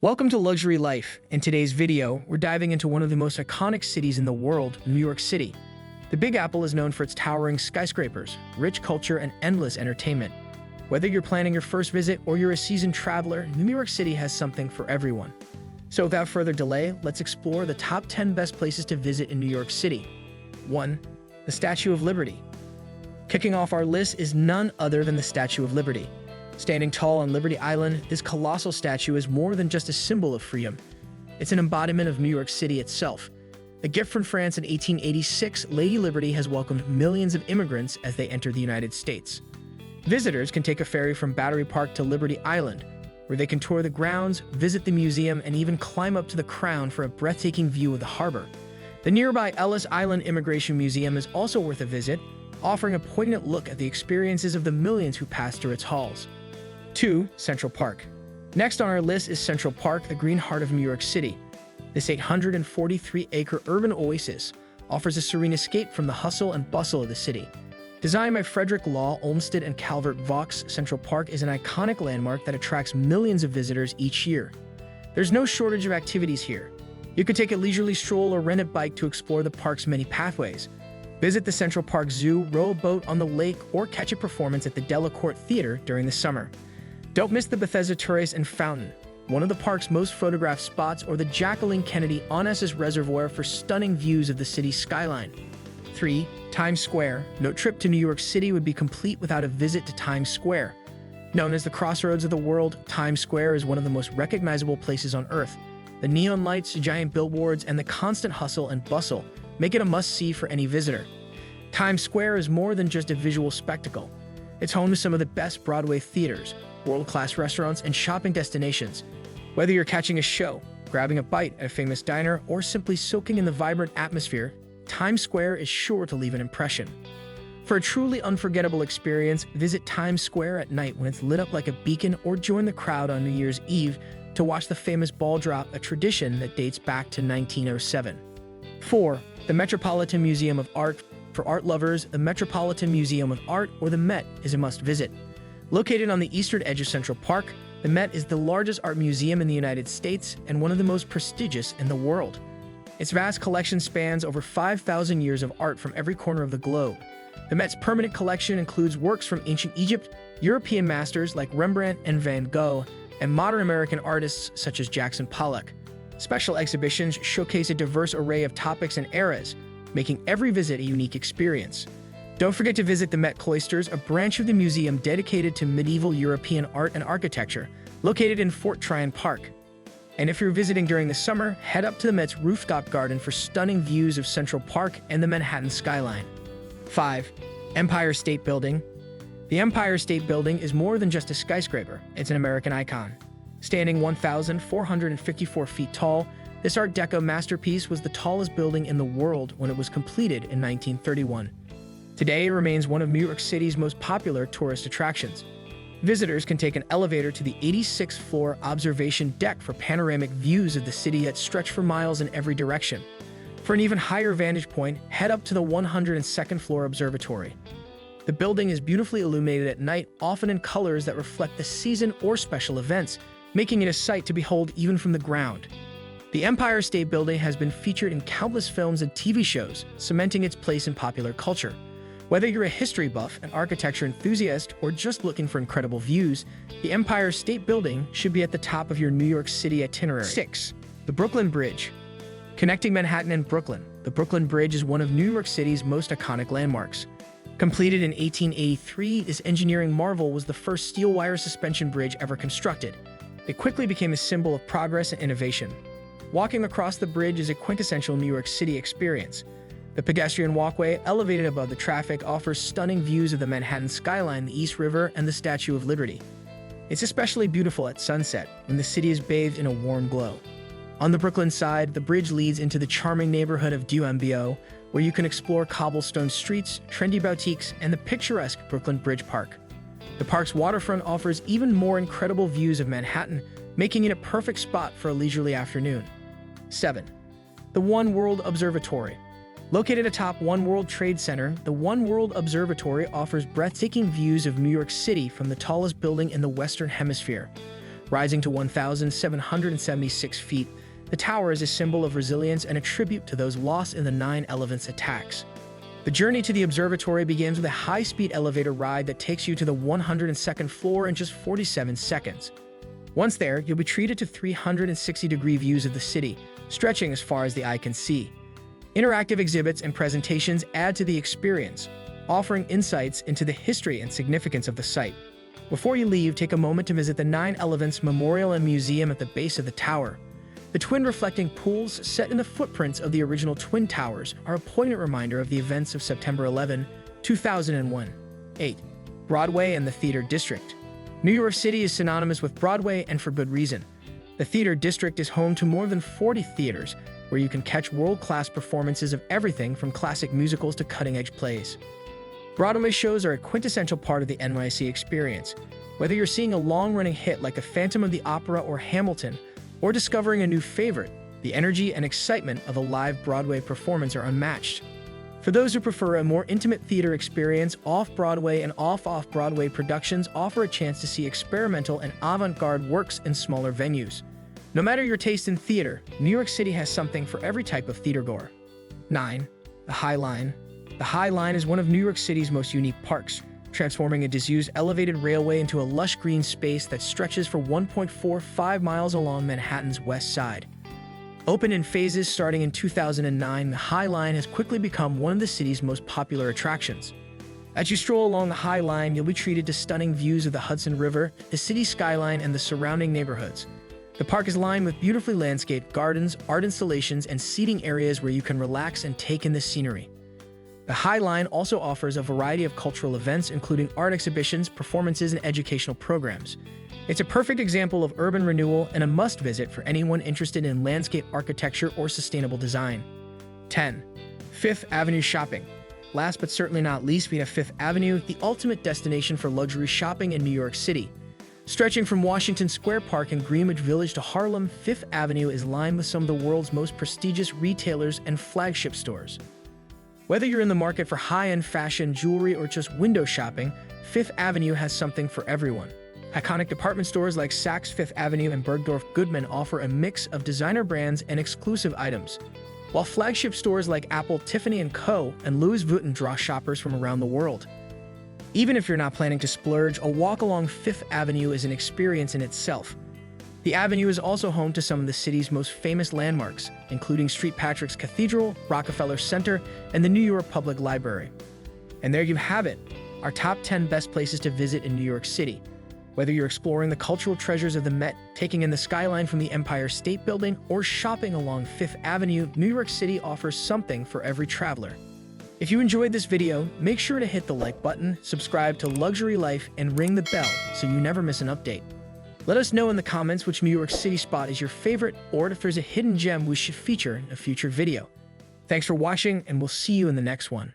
Welcome to Luxury Life. In today's video, we're diving into one of the most iconic cities in the world, New York City. The Big Apple is known for its towering skyscrapers, rich culture, and endless entertainment. Whether you're planning your first visit or you're a seasoned traveler, New York City has something for everyone. So without further delay, let's explore the top 10 best places to visit in New York City. 1. The Statue of Liberty. Kicking off our list is none other than the Statue of Liberty. Standing tall on Liberty Island, this colossal statue is more than just a symbol of freedom. It's an embodiment of New York City itself. A gift from France in 1886, Lady Liberty has welcomed millions of immigrants as they enter the United States. Visitors can take a ferry from Battery Park to Liberty Island, where they can tour the grounds, visit the museum, and even climb up to the crown for a breathtaking view of the harbor. The nearby Ellis Island Immigration Museum is also worth a visit, offering a poignant look at the experiences of the millions who pass through its halls. 2. Central Park. Next on our list is Central Park, the green heart of New York City. This 843-acre urban oasis offers a serene escape from the hustle and bustle of the city. Designed by Frederick Law Olmsted and Calvert Vaux, Central Park is an iconic landmark that attracts millions of visitors each year. There's no shortage of activities here. You could take a leisurely stroll or rent a bike to explore the park's many pathways. Visit the Central Park Zoo, row a boat on the lake, or catch a performance at the Delacorte Theater during the summer. Don't miss the Bethesda Terrace and Fountain, one of the park's most photographed spots, or the Jacqueline Kennedy Onassis Reservoir for stunning views of the city's skyline. 3. Times Square. No trip to New York City would be complete without a visit to Times Square. Known as the crossroads of the world, Times Square is one of the most recognizable places on Earth. The neon lights, giant billboards, and the constant hustle and bustle make it a must-see for any visitor. Times Square is more than just a visual spectacle. It's home to some of the best Broadway theaters, world-class restaurants, and shopping destinations. Whether you're catching a show, grabbing a bite at a famous diner, or simply soaking in the vibrant atmosphere, Times Square is sure to leave an impression. For a truly unforgettable experience, visit Times Square at night when it's lit up like a beacon, or join the crowd on New Year's Eve to watch the famous ball drop, a tradition that dates back to 1907. 4. The Metropolitan Museum of Art. For art lovers, the Metropolitan Museum of Art, or the Met, is a must-visit. Located on the eastern edge of Central Park, the Met is the largest art museum in the United States and one of the most prestigious in the world. Its vast collection spans over 5,000 years of art from every corner of the globe. The Met's permanent collection includes works from ancient Egypt, European masters like Rembrandt and Van Gogh, and modern American artists such as Jackson Pollock. Special exhibitions showcase a diverse array of topics and eras, making every visit a unique experience. Don't forget to visit the Met Cloisters, a branch of the museum dedicated to medieval European art and architecture, located in Fort Tryon Park. And if you're visiting during the summer, head up to the Met's rooftop garden for stunning views of Central Park and the Manhattan skyline. 5. Empire State Building. The Empire State Building is more than just a skyscraper, it's an American icon. Standing 1,454 feet tall, this Art Deco masterpiece was the tallest building in the world when it was completed in 1931. Today, it remains one of New York City's most popular tourist attractions. Visitors can take an elevator to the 86th floor observation deck for panoramic views of the city that stretch for miles in every direction. For an even higher vantage point, head up to the 102nd floor observatory. The building is beautifully illuminated at night, often in colors that reflect the season or special events, making it a sight to behold even from the ground. The Empire State Building has been featured in countless films and TV shows, cementing its place in popular culture. Whether you're a history buff, an architecture enthusiast, or just looking for incredible views, the Empire State Building should be at the top of your New York City itinerary. 6. The Brooklyn Bridge. Connecting Manhattan and Brooklyn, the Brooklyn Bridge is one of New York City's most iconic landmarks. Completed in 1883, this engineering marvel was the first steel wire suspension bridge ever constructed. It quickly became a symbol of progress and innovation. Walking across the bridge is a quintessential New York City experience. The pedestrian walkway, elevated above the traffic, offers stunning views of the Manhattan skyline, the East River, and the Statue of Liberty. It's especially beautiful at sunset, when the city is bathed in a warm glow. On the Brooklyn side, the bridge leads into the charming neighborhood of DuMBO, where you can explore cobblestone streets, trendy boutiques, and the picturesque Brooklyn Bridge Park. The park's waterfront offers even more incredible views of Manhattan, making it a perfect spot for a leisurely afternoon. 7. The One World Observatory. Located atop One World Trade Center, the One World Observatory offers breathtaking views of New York City from the tallest building in the Western Hemisphere. Rising to 1,776 feet, the tower is a symbol of resilience and a tribute to those lost in the 9/11 attacks. The journey to the observatory begins with a high-speed elevator ride that takes you to the 102nd floor in just 47 seconds. Once there, you'll be treated to 360-degree views of the city, stretching as far as the eye can see. Interactive exhibits and presentations add to the experience, offering insights into the history and significance of the site. Before you leave, take a moment to visit the 9/11 Memorial and Museum at the base of the tower. The twin reflecting pools set in the footprints of the original Twin Towers are a poignant reminder of the events of September 11, 2001. 8. Broadway and the Theater District. New York City is synonymous with Broadway, and for good reason. The Theater District is home to more than 40 theaters, where you can catch world-class performances of everything from classic musicals to cutting-edge plays. Broadway shows are a quintessential part of the NYC experience. Whether you're seeing a long-running hit like The Phantom of the Opera or Hamilton, or discovering a new favorite, the energy and excitement of a live Broadway performance are unmatched. For those who prefer a more intimate theater experience, off-Broadway and off-Broadway productions offer a chance to see experimental and avant-garde works in smaller venues. No matter your taste in theater, New York City has something for every type of theatergoer. 9. The High Line. The High Line is one of New York City's most unique parks, transforming a disused elevated railway into a lush green space that stretches for 1.45 miles along Manhattan's west side. Open in phases starting in 2009, the High Line has quickly become one of the city's most popular attractions. As you stroll along the High Line, you'll be treated to stunning views of the Hudson River, the city skyline, and the surrounding neighborhoods. The park is lined with beautifully landscaped gardens, art installations, and seating areas where you can relax and take in the scenery. The High Line also offers a variety of cultural events, including art exhibitions, performances, and educational programs. It's a perfect example of urban renewal and a must-visit for anyone interested in landscape architecture or sustainable design. 10. Fifth Avenue Shopping. Last but certainly not least, we have Fifth Avenue, the ultimate destination for luxury shopping in New York City. Stretching from Washington Square Park and Greenwich Village to Harlem, Fifth Avenue is lined with some of the world's most prestigious retailers and flagship stores. Whether you're in the market for high-end fashion, jewelry, or just window shopping, Fifth Avenue has something for everyone. Iconic department stores like Saks Fifth Avenue and Bergdorf Goodman offer a mix of designer brands and exclusive items, while flagship stores like Apple, Tiffany & Co. and Louis Vuitton draw shoppers from around the world. Even if you're not planning to splurge, a walk along Fifth Avenue is an experience in itself. The avenue is also home to some of the city's most famous landmarks, including St. Patrick's Cathedral, Rockefeller Center, and the New York Public Library. And there you have it, our top 10 best places to visit in New York City. Whether you're exploring the cultural treasures of the Met, taking in the skyline from the Empire State Building, or shopping along Fifth Avenue, New York City offers something for every traveler. If you enjoyed this video, make sure to hit the like button, subscribe to Luxury Life, and ring the bell so you never miss an update. Let us know in the comments which New York City spot is your favorite, or if there's a hidden gem we should feature in a future video. Thanks for watching, and we'll see you in the next one.